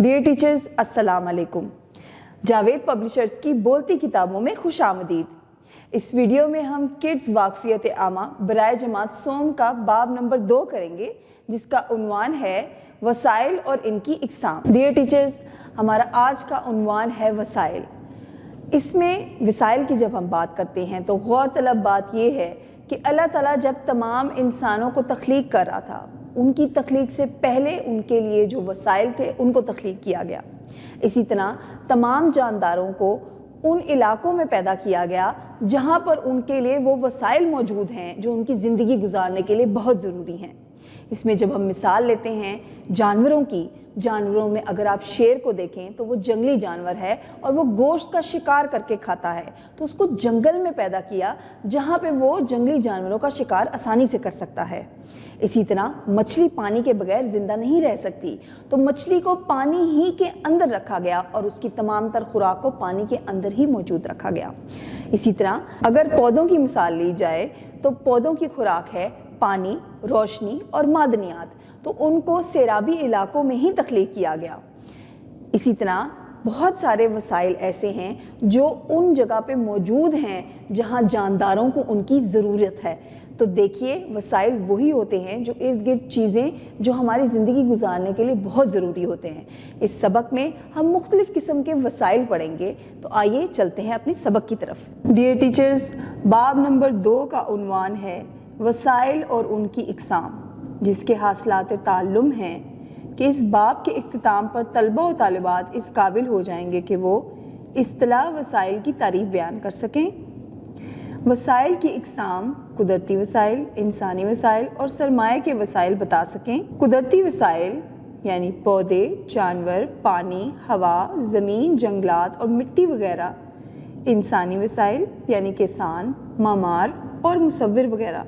Dear teachers, अस्सलाम वालेकुम। Javed publishers की बोलती किताबों में खुश आमदीद। इस वीडियो में हम किड्स वाकफियत आमा बराए जमात सोम का बाब नंबर 2 करेंगे, जिसका उन्वान है वसाइल और इनकी इकसाम। डियर टीचर्स, हमारा आज का उन्वान है वसाइल। इसमें वसाइल की जब हम बात करते हैं तो गौर तलब बात यह है कि अल्लाह ताला जब तमाम इंसानों को तख्लीक कर रहा था, उनकी तख्लीक से पहले उनके लिए जो वसाइल थे उनको तख्लीक किया गया। इसी तरह तमाम जानदारों को उन इलाकों में पैदा किया गया जहाँ पर उनके लिए वो वसाइल मौजूद हैं जो उनकी ज़िंदगी गुजारने के लिए बहुत ज़रूरी हैं। इसमें जब हम मिसाल लेते हैं जानवरों की, जानवरों में अगर आप शेर को देखें तो वो जंगली जानवर है और वो गोश्त का शिकार करके खाता है, तो उसको जंगल में पैदा किया जहाँ पे वो जंगली जानवरों का शिकार आसानी से कर सकता है। इसी तरह मछली पानी के बगैर जिंदा नहीं रह सकती, तो मछली को पानी ही के अंदर रखा गया और उसकी तमाम तर खुराक को पानी के अंदर ही मौजूद रखा गया। इसी तरह अगर पौधों की मिसाल ली जाए तो पौधों की खुराक है पानी, रोशनी और मादनियात, तो उनको सैराबी इलाकों में ही तख्लीक किया गया। इसी तरह बहुत सारे वसाइल ऐसे हैं जो उन जगह पे मौजूद हैं जहां जानदारों को उनकी ज़रूरत है। तो देखिए, वसाइल वही होते हैं जो इर्द गिर्द चीज़ें जो हमारी ज़िंदगी गुजारने के लिए बहुत ज़रूरी होते हैं। इस सबक में हम मुख्तलिफ़ किस्म के वसाइल पढ़ेंगे, तो आइए चलते हैं अपनी सबक की तरफ। डियर टीचर्स, बाब नंबर 2 का उन्वान है वसाइल और उनकी इकसाम, जिसके हासिलात ताल्लुम हैं कि इस बाब के इख्तिताम पर तलबा और तालिबात इस काबिल हो जाएंगे कि वो इस्तिलाह वसाइल की तारीफ बयान कर सकें। वसाइल की इकसाम कुदरती वसाइल, इंसानी वसाइल और सरमाए के वसाइल बता सकें। कुदरती वसाइल यानी पौधे, जानवर, पानी, हवा, ज़मीन, जंगलात और मिट्टी वगैरह। इंसानी वसाइल यानी किसान, मामार और मुसव्विर वगैरह।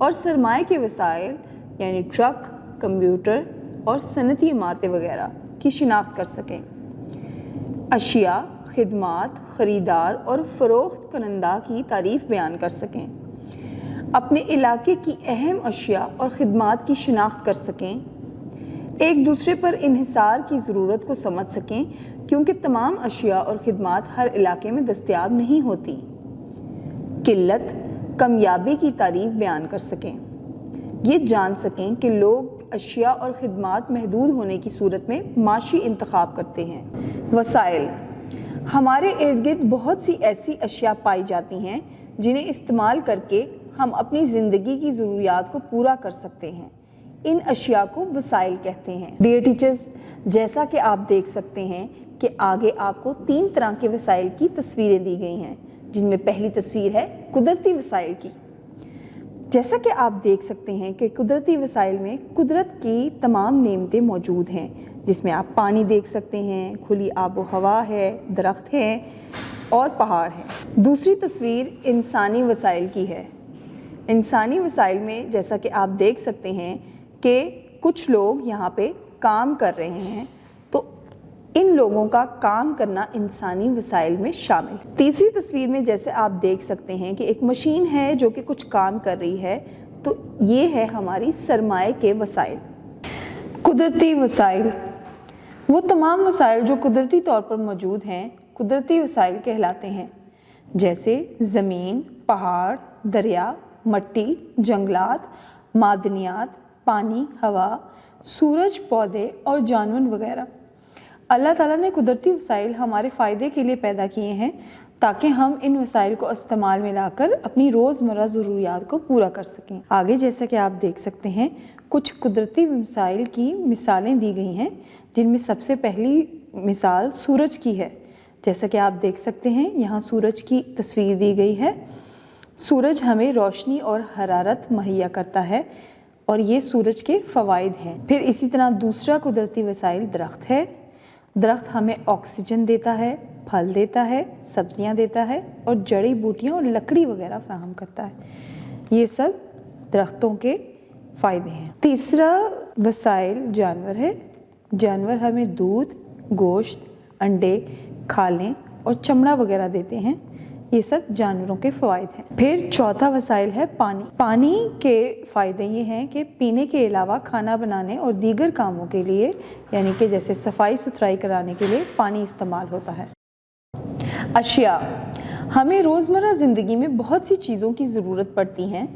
और सरमाए के वसाइल यानी ट्रक, कंप्यूटर और सनती इमारतें वगैरह की शिनाख्त कर सकें। अशिया, खिदमात, ख़रीदार और फ़रोख्त करंदा की तारीफ़ बयान कर सकें। अपने इलाके की अहम अशिया और ख़िदमात की शिनाख्त कर सकें। एक दूसरे पर इन्हिसार की ज़रूरत को समझ सकें, क्योंकि तमाम अशिया और ख़िदमात हर इलाके में दस्तयाब नहीं होती। किल्लत, कमियाबी की तारीफ़ बयान कर सकें। ये जान सकें कि लोग अशिया और ख़िदमात महदूद होने की सूरत में माशी इंतखाब करते हैं। वसाइल, हमारे इर्द गिर्द बहुत सी ऐसी अशिया पाई जाती हैं जिन्हें इस्तेमाल करके हम अपनी ज़िंदगी की ज़रूरियात को पूरा कर सकते हैं। इन अशिया को वसाइल कहते हैं। डियर टीचर्स, जैसा कि आप देख सकते हैं कि आगे आपको 3 तरह के वसाइल की तस्वीरें दी गई हैं, जिनमें पहली तस्वीर है कुदरती वसाइल की। जैसा कि आप देख सकते हैं कि कुदरती वसाइल में कुदरत की तमाम नेमतें मौजूद हैं, जिसमें आप पानी देख सकते हैं, खुली आबो हवा है, दरख्त हैं और पहाड़ हैं। दूसरी तस्वीर इंसानी वसाइल की है। इंसानी वसाइल में जैसा कि आप देख सकते हैं कि कुछ लोग यहाँ पे काम कर रहे हैं, तो इन लोगों का काम करना इंसानी वसाइल में शामिल। तीसरी तस्वीर में जैसे आप देख सकते हैं कि एक मशीन है जो कि कुछ काम कर रही है, तो ये है हमारी सरमाए के वसाइल। कुदरती वसाइल, वो तमाम वसाइल जो कुदरती तौर पर मौजूद हैं कुदरती वसाइल कहलाते हैं, जैसे ज़मीन, पहाड़, दरिया, मट्टी, जंगलात, मादनियात, पानी, हवा, सूरज, पौधे और जानवर वगैरह। अल्लाह ताला ने कुदरती वसाइल हमारे फ़ायदे के लिए पैदा किए हैं ताकि हम इन वसाइल को इस्तेमाल में लाकर अपनी रोज़मर्रा ज़रूरियात को पूरा कर सकें। आगे जैसा कि आप देख सकते हैं कुछ कुदरती वसाइल की मिसालें दी गई हैं, जिनमें सबसे पहली मिसाल सूरज की है। जैसा कि आप देख सकते हैं यहाँ सूरज की तस्वीर दी गई है। सूरज हमें रोशनी और हरारत मुहैया करता है और ये सूरज के फ़वाइद हैं। फिर इसी तरह दूसरा कुदरती वसाइल दरख्त है। दरख्त हमें ऑक्सीजन देता है, फल देता है, सब्जियां देता है और जड़ी बूटियां और लकड़ी वगैरह फराहम करता है। ये सब दरख्तों के फ़ायदे हैं। तीसरा वसाइल जानवर है। जानवर हमें दूध, गोश्त, अंडे, खालें और चमड़ा वगैरह देते हैं। ये सब जानवरों के फ़वाइद हैं। फिर चौथा वसाइल है पानी। पानी के फ़ायदे ये हैं कि पीने के अलावा खाना बनाने और दीगर कामों के लिए, यानी कि जैसे सफाई सुथराई कराने के लिए पानी इस्तेमाल होता है। अशिया, हमें रोज़मर्रा ज़िंदगी में बहुत सी चीज़ों की ज़रूरत पड़ती हैं।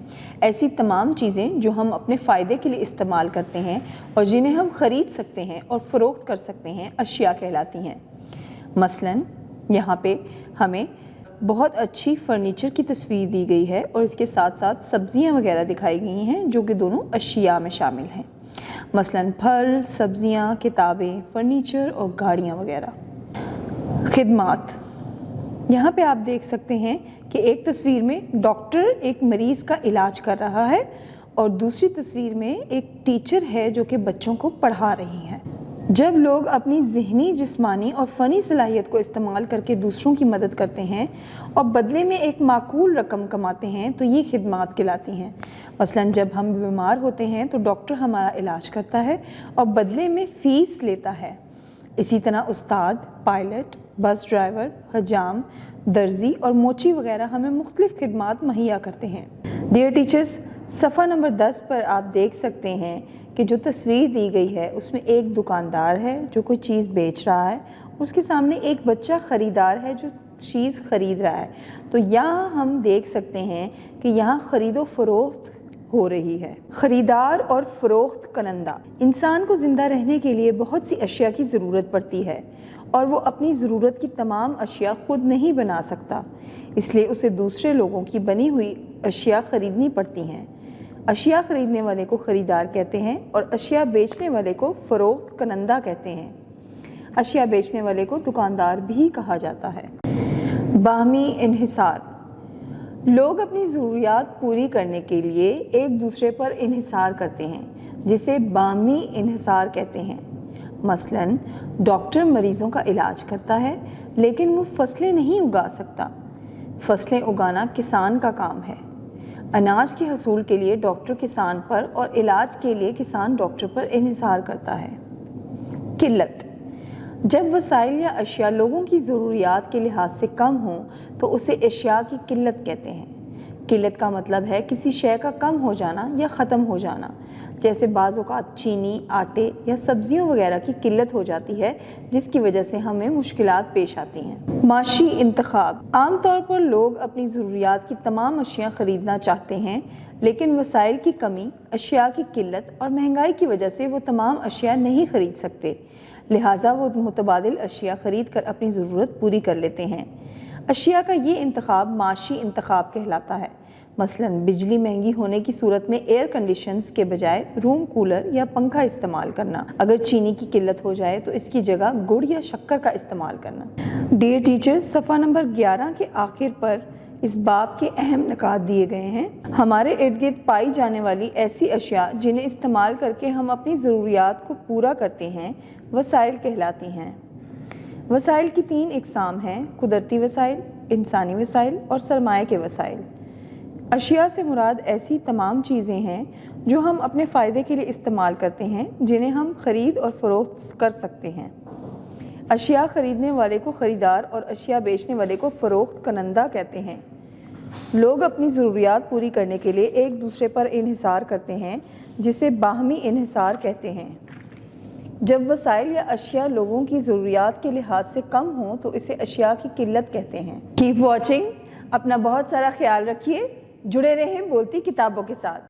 ऐसी तमाम चीज़ें जो हम अपने फ़ायदे के लिए इस्तेमाल करते हैं और जिन्हें हम ख़रीद सकते हैं और फ़रोख्त कर सकते हैं, अशिया कहलाती हैं। मसलन यहाँ पे हमें बहुत अच्छी फ़र्नीचर की तस्वीर दी गई है और इसके साथ साथ सब्ज़ियाँ वगैरह दिखाई गई हैं जो कि दोनों अशिया में शामिल हैं। मसलन फल, सब्ज़ियाँ, किताबें, फ़र्नीचर और गाड़ियाँ वगैरह। खिदमात, यहाँ पे आप देख सकते हैं कि एक तस्वीर में डॉक्टर एक मरीज़ का इलाज कर रहा है और दूसरी तस्वीर में एक टीचर है जो कि बच्चों को पढ़ा रही हैं। जब लोग अपनी ज़हनी, जिस्मानी और फ़नी सलाहियत को इस्तेमाल करके दूसरों की मदद करते हैं और बदले में एक माकूल रकम कमाते हैं तो ये खिदमात कहलाती हैं। मसलन जब हम बीमार होते हैं तो डॉक्टर हमारा इलाज करता है और बदले में फ़ीस लेता है। इसी तरह उस्ताद, पायलट, बस ड्राइवर, हजाम, दर्जी और मोची वगैरह हमें मुख्तलिफ़ खिदमात मुहैया करते हैं। डियर टीचर्स, सफ़ा नंबर 10 पर आप देख सकते हैं कि जो तस्वीर दी गई है उसमें एक दुकानदार है जो कोई चीज़ बेच रहा है, उसके सामने एक बच्चा ख़रीदार है जो चीज़ ख़रीद रहा है। तो यहाँ हम देख सकते हैं कि यहाँ ख़रीदो फ़रोख्त हो रही है। ख़रीदार और फ़रोख्त करंदा। इंसान को ज़िंदा रहने के लिए बहुत सी अशिया की ज़रूरत पड़ती है और वो अपनी ज़रूरत की तमाम अशिया ख़ुद नहीं बना सकता, इसलिए उसे दूसरे लोगों की बनी हुई अशिया ख़रीदनी पड़ती हैं। अशिया ख़रीदने वाले को ख़रीदार कहते हैं और अशिया बेचने वाले को फ़रोख्त करंदा कहते हैं। अशिया बेचने वाले को दुकानदार भी कहा जाता है। बाहमी इन्हिसार, लोग अपनी ज़रूरियात पूरी करने के लिए एक दूसरे पर इन्हिसार करते हैं जिसे बाहमी इन्हिसार कहते हैं। मसलन डॉक्टर मरीज़ों का इलाज करता है लेकिन वो फसलें नहीं उगा सकता। फसलें उगाना किसान का काम है। अनाज के हसूल के लिए डॉक्टर किसान पर और इलाज के लिए किसान डॉक्टर पर इन्हिसार करता है। किल्लत, जब वसाइल या अशिया लोगों की ज़रूरियात के लिहाज से कम हों तो उसे अशिया की किल्लत कहते हैं। किल्लत का मतलब है किसी शय का कम हो जाना या ख़त्म हो जाना, जैसे बाज़ औक़ात चीनी, आटे या सब्ज़ियों वगैरह की किल्लत हो जाती है जिसकी वजह से हमें मुश्किलात पेश आती हैं। माशी इंतखाब, आम तौर पर लोग अपनी ज़रूरियात की तमाम अशिया ख़रीदना चाहते हैं लेकिन वसाइल की कमी, अशिया की किल्लत और महंगाई की वजह से वो तमाम अशिया नहीं ख़रीद सकते, लिहाजा वो मुतबादिल अशिया ख़रीद कर अपनी ज़रूरत पूरी कर लेते हैं। अशिया का ये इंतखाब माशी इंतखाब कहलाता है। मसलन बिजली महंगी होने की सूरत में एयर कंडीशंस के बजाय रूम कूलर या पंखा इस्तेमाल करना। अगर चीनी की किल्लत हो जाए तो इसकी जगह गुड़ या शक्कर का इस्तेमाल करना। डियर टीचर्स, सफ़ा नंबर 11 के आखिर पर इस बाब के अहम निकात दिए गए हैं। हमारे इर्द गिर्द पाई जाने वाली ऐसी अशिया जिन्हें इस्तेमाल करके हम अपनी ज़रूरियात को पूरा करते हैं वसाइल कहलाती हैं। वसाइल की 3 इक़साम हैं: कुदरती वसाइल, इंसानी वसाइल और सरमाए के वसाइल। अशिया से मुराद ऐसी तमाम चीज़ें हैं जो हम अपने फ़ायदे के लिए इस्तेमाल करते हैं, जिन्हें हम ख़रीद और फ़रोख्त कर सकते हैं। अशिया ख़रीदने वाले को ख़रीदार और अशिया बेचने वाले को फ़रोख्त करंदा कहते हैं। लोग अपनी ज़रूरियात पूरी करने के लिए एक दूसरे पर इन्हिसार करते हैं जिसे बाहमी इन्हिसार कहते हैं। जब वसाइल या अशिया लोगों की ज़रूरियात के लिहाज से कम हों तो इसे अशिया की किल्लत कहते हैं। कीप वॉचिंग, अपना बहुत सारा ख्याल रखिए, जुड़े रहें बोलती किताबों के साथ।